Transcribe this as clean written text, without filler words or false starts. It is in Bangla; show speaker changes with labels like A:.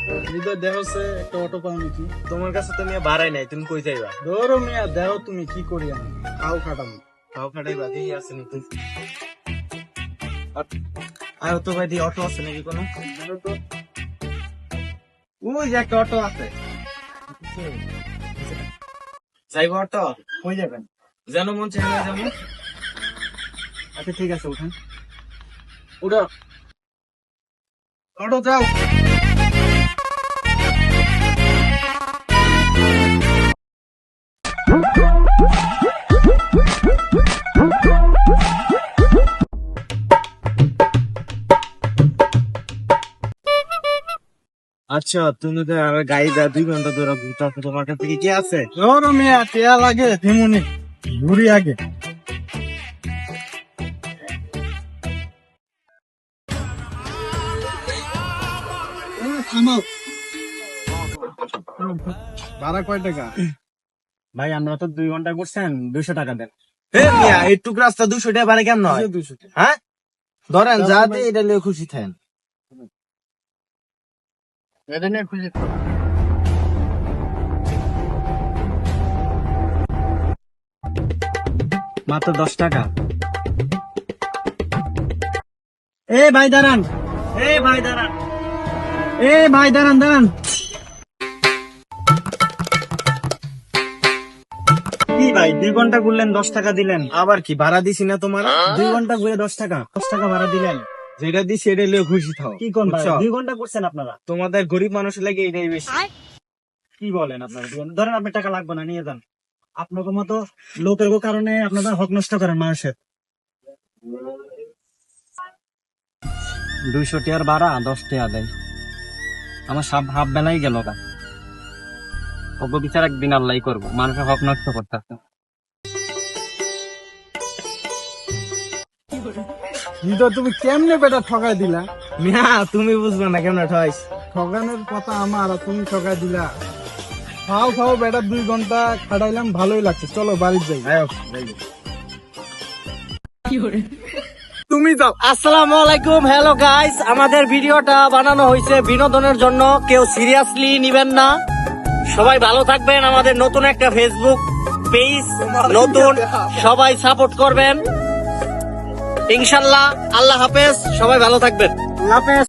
A: দেহ একটা অটো পাও নাকি?
B: তোমার কাছে তো মিয়া ভাড়াই নাই, তুমি কই যাইবা?
A: ধরো মিয়া দেহ তুমি কি করি আমি খাও খাটাম।
B: তাও খাটাইবা, দেখি আছে নাকি। আর তো ভাই দি অটো আছে নাকি কোনো? ওই যে একটা অটো আছে। যাইব অটো?
A: কই যাবেন?
B: যেন মন চাই না যাবো।
A: আচ্ছা ঠিক আছে উঠেন। উঠো অটো যাও।
B: আচ্ছা, তুমি তো আর গাড়ি দা 2 ঘন্টা ধরে ঘুরতে, তোমার কাছে কি আছে?
A: ধরো মিয়া টেয়া লাগে তেমনি ঘুরি আগে। থামাও। ভাড়া কয় টাকা?
B: ভাই আমরা তো 2 ঘন্টা করছেন, 200 টাকা দেন। হে মিয়া, এইটুক রাস্তা 200 টাকা ভাড়া কেমন হয়?
A: 200
B: হ্যাঁ ধরেন যা দে, এটা নিয়ে খুশি থাকেন।
A: এটা নিয়ে খুশি থাকো।
B: মাত্র 10 টাকা।
A: এ ভাই দাঁড়ান,
B: এ ভাই দাঁড়ান।
A: এ ভাই দাঁড়ান দাঁড়ান।
B: কি ভাই 2 ঘন্টা ঘুরলেন 10 টাকা দিলেন, আবার কি ভাড়া দিছি না তোমার?
A: 2 ঘন্টা ঘুরে 10 টাকা ভাড়া দিলেন।
B: যেটা দিছি এটা নিয়ে খুশি থাও।
A: কি কোন ভাই
B: বুঝছো?
A: 2 ঘন্টা করছেন আপনারা?
B: তোমাদের গরিব মানুষের লাগে এটাই বেশি।
A: কি বলেন আপনারা? ধরেন আপনার টাকা লাগবে না, নিয়ে যান। আপনাদের মতো লোকের কারণে আপনারা হক নষ্ট করেন মানুষের।
B: 200 টাকার ভাড়া 10 টাকা দেয়, আমার সব হাফ বেলাই গেল গা। অপবিচার একদিন আল্লাহ করবো, মানুষের হক নষ্ট করতেছে।
A: তুমি কেমনে বেটা ঠকাই দিলা?
B: মিয়া তুমি বুঝবে না কেমন ঠকাইছ।
A: ঠকানোর কথা আমার, আর তুমি ঠকাই দিলা। খাও খাও বেটা, 2 ঘন্টা খাটাইলাম, ভালোই লাগছে। চলো বাড়িতে যাই।
B: তুমি যাও। আসসালামু আলাইকুম, হ্যালো গাইস। আমাদের ভিডিওটা বানানো হয়েছে বিনোদনের জন্য, কেউ সিরিয়াসলি নিবেন না। সবাই ভালো থাকবেন, আমাদের নতুন একটা ফেসবুক পেজ নতুন, সবাই সাপোর্ট করবেন ইনশাল্লাহ। আল্লাহ হাফেজ, সবাই ভালো থাকবেন।
A: আল্লাহ হাফেজ।